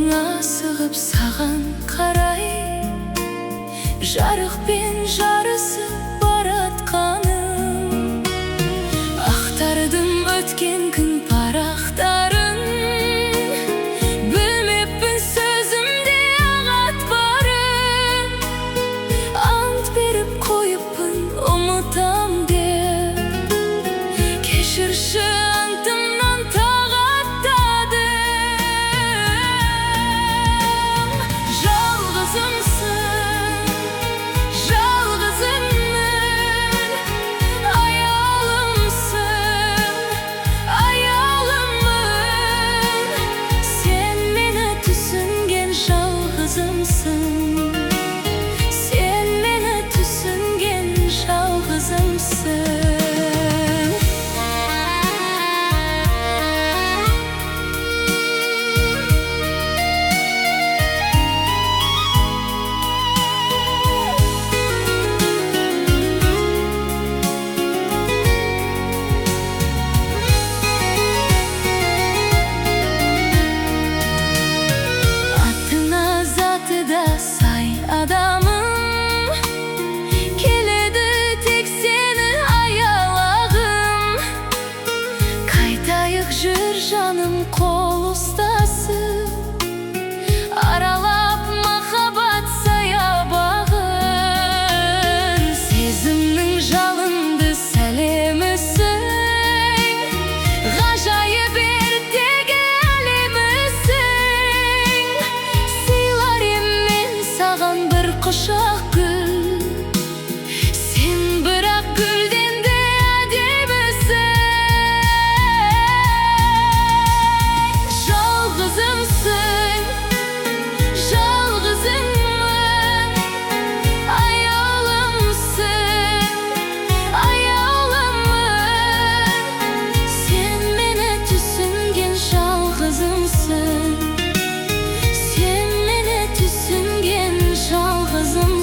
менің асығып саған қарай, жарықпен жарысып баратқаным. Ақтардым өткен күн парақтарын, білмеппін сөзімде ағат барын. Ант беріп қойыппын ұмытам деп, кешірші антымнан тағаттадым. Жалғызымсың, жалғызыммын, аялымсың, аялыммын. Сен мені түсінген жалғызымсың, сен мені түсінген жалғызымсың. Сай адамым, келеді тек сені аялағым. Қайтайық жүр жаным қол ұстасып, аралап махаббат саябағын. Сезімнің жалынды сәлемісің, ғажайып ертегі әлемісің. Сыйлар саған бір құшақ гүл, сен бірақ гүлден де әдемісің. Жалғызымсың, жалғызыммын, аялымсың, аялыммын. Сен мені түсінген жалғызымсың, сен мені түсінген жалғызымсың.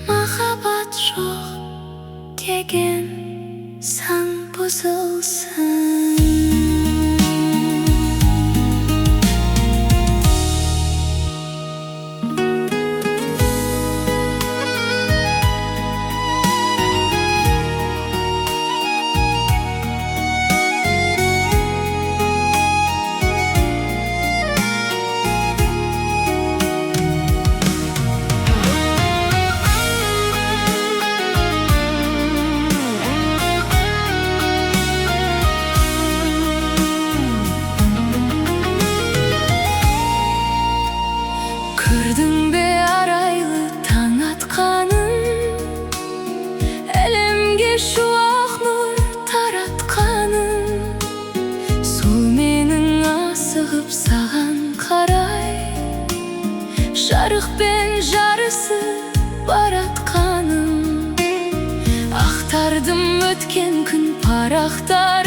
Махаббат жоқ деген сан бұзылсын. Көрдің бе арайлы таң атқанын, әлемге шуақ нұр таратқанын. Сол менің асығып саған қарай, жарықпен жарысып баратқаным. Ақтардым өткен күн парақтарын,